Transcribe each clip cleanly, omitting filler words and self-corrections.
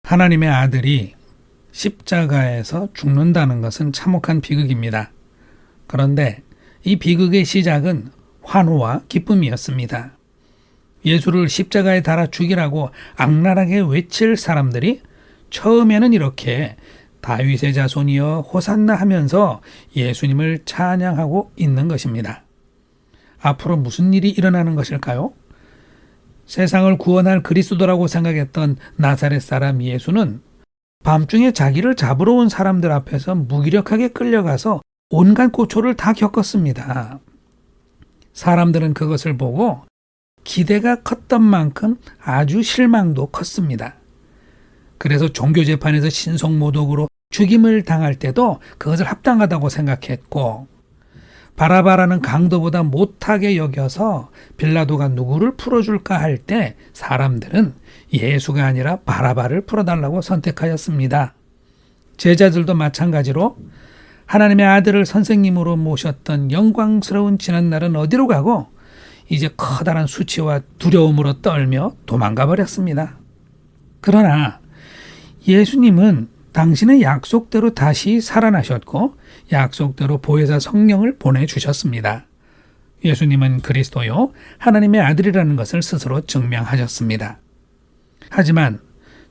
하나님의 아들이 십자가에서 죽는다는 것은 참혹한 비극입니다. 그런데 이 비극의 시작은 환호와 기쁨이었습니다. 예수를 십자가에 달아 죽이라고 악랄하게 외칠 사람들이 처음에는 이렇게 다윗의 자손이여 호산나 하면서 예수님을 찬양하고 있는 것입니다. 앞으로 무슨 일이 일어나는 것일까요? 세상을 구원할 그리스도라고 생각했던 나사렛 사람 예수는 밤중에 자기를 잡으러 온 사람들 앞에서 무기력하게 끌려가서 온갖 고초를 다 겪었습니다. 사람들은 그것을 보고 기대가 컸던 만큼 아주 실망도 컸습니다. 그래서 종교재판에서 신성모독으로 죽임을 당할 때도 그것을 합당하다고 생각했고, 바라바라는 강도보다 못하게 여겨서 빌라도가 누구를 풀어줄까 할 때 사람들은 예수가 아니라 바라바를 풀어달라고 선택하였습니다. 제자들도 마찬가지로 하나님의 아들을 선생님으로 모셨던 영광스러운 지난날은 어디로 가고 이제 커다란 수치와 두려움으로 떨며 도망가 버렸습니다. 그러나 예수님은 당신의 약속대로 다시 살아나셨고 약속대로 보혜사 성령을 보내주셨습니다. 예수님은 그리스도요 하나님의 아들이라는 것을 스스로 증명하셨습니다. 하지만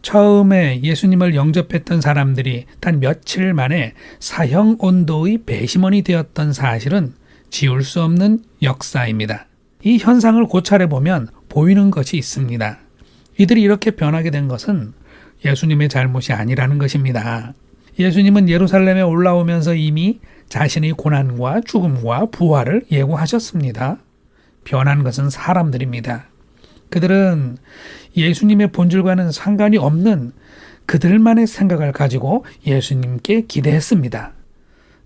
처음에 예수님을 영접했던 사람들이 단 며칠 만에 사형 온도의 배심원이 되었던 사실은 지울 수 없는 역사입니다. 이 현상을 고찰해 보면 보이는 것이 있습니다. 이들이 이렇게 변하게 된 것은 예수님의 잘못이 아니라는 것입니다. 예수님은 예루살렘에 올라오면서 이미 자신의 고난과 죽음과 부활을 예고하셨습니다. 변한 것은 사람들입니다. 그들은 예수님의 본질과는 상관이 없는 그들만의 생각을 가지고 예수님께 기대했습니다.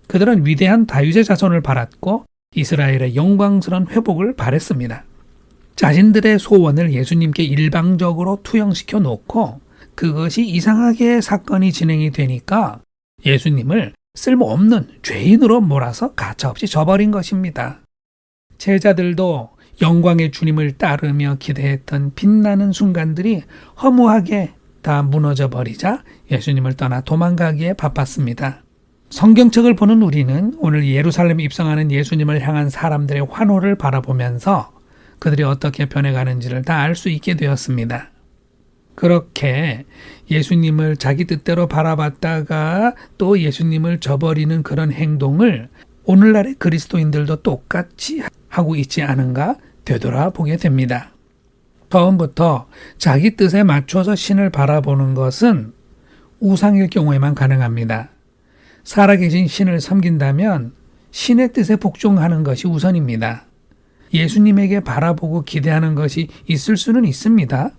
그들은 위대한 다윗의 자손을 바랐고 이스라엘의 영광스러운 회복을 바랬습니다. 자신들의 소원을 예수님께 일방적으로 투영시켜 놓고 그것이 이상하게 사건이 진행이 되니까 예수님을 쓸모없는 죄인으로 몰아서 가차없이 저버린 것입니다. 제자들도 영광의 주님을 따르며 기대했던 빛나는 순간들이 허무하게 다 무너져 버리자 예수님을 떠나 도망가기에 바빴습니다. 성경책을 보는 우리는 오늘 예루살렘에 입성하는 예수님을 향한 사람들의 환호를 바라보면서 그들이 어떻게 변해가는지를 다 알 수 있게 되었습니다. 그렇게 예수님을 자기 뜻대로 바라봤다가 또 예수님을 저버리는 그런 행동을 오늘날의 그리스도인들도 똑같이 하고 있지 않은가 되돌아보게 됩니다. 처음부터 자기 뜻에 맞춰서 신을 바라보는 것은 우상일 경우에만 가능합니다. 살아계신 신을 섬긴다면 신의 뜻에 복종하는 것이 우선입니다. 예수님에게 바라보고 기대하는 것이 있을 수는 있습니다.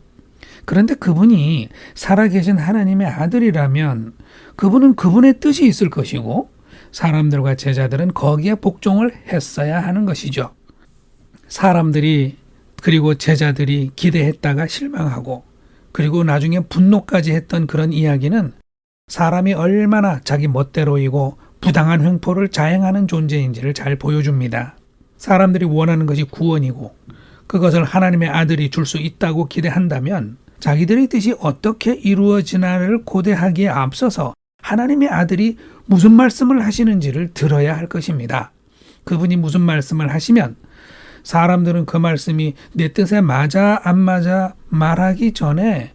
그런데 그분이 살아계신 하나님의 아들이라면 그분은 그분의 뜻이 있을 것이고 사람들과 제자들은 거기에 복종을 했어야 하는 것이죠. 사람들이 그리고 제자들이 기대했다가 실망하고 그리고 나중에 분노까지 했던 그런 이야기는 사람이 얼마나 자기 멋대로이고 부당한 횡포를 자행하는 존재인지를 잘 보여줍니다. 사람들이 원하는 것이 구원이고 그것을 하나님의 아들이 줄 수 있다고 기대한다면 자기들의 뜻이 어떻게 이루어지나를 고대하기에 앞서서 하나님의 아들이 무슨 말씀을 하시는지를 들어야 할 것입니다. 그분이 무슨 말씀을 하시면 사람들은 그 말씀이 내 뜻에 맞아 안 맞아 말하기 전에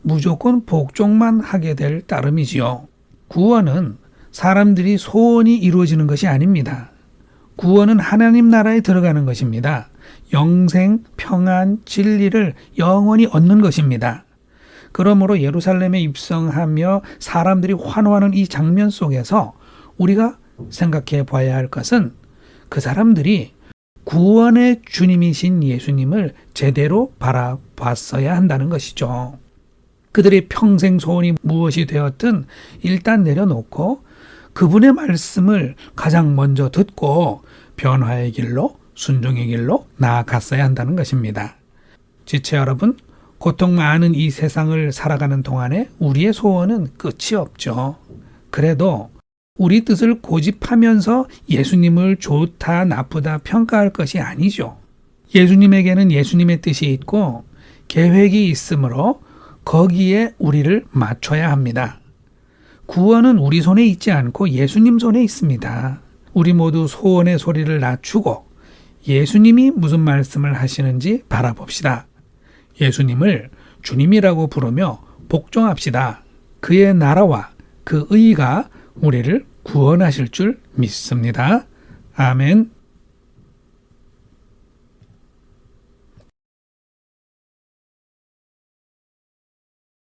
무조건 복종만 하게 될 따름이지요. 구원은 사람들이 소원이 이루어지는 것이 아닙니다. 구원은 하나님 나라에 들어가는 것입니다. 영생, 평안, 진리를 영원히 얻는 것입니다. 그러므로 예루살렘에 입성하며 사람들이 환호하는 이 장면 속에서 우리가 생각해 봐야 할 것은 그 사람들이 구원의 주님이신 예수님을 제대로 바라봤어야 한다는 것이죠. 그들의 평생 소원이 무엇이 되었든 일단 내려놓고 그분의 말씀을 가장 먼저 듣고 변화의 길로 순종의 길로 나아갔어야 한다는 것입니다. 지체 여러분, 고통 많은 이 세상을 살아가는 동안에 우리의 소원은 끝이 없죠. 그래도 우리 뜻을 고집하면서 예수님을 좋다 나쁘다 평가할 것이 아니죠. 예수님에게는 예수님의 뜻이 있고 계획이 있으므로 거기에 우리를 맞춰야 합니다. 구원은 우리 손에 있지 않고 예수님 손에 있습니다. 우리 모두 소원의 소리를 낮추고 예수님이 무슨 말씀을 하시는지 바라봅시다. 예수님을 주님이라고 부르며 복종합시다. 그의 나라와 그 의가 우리를 구원하실 줄 믿습니다. 아멘.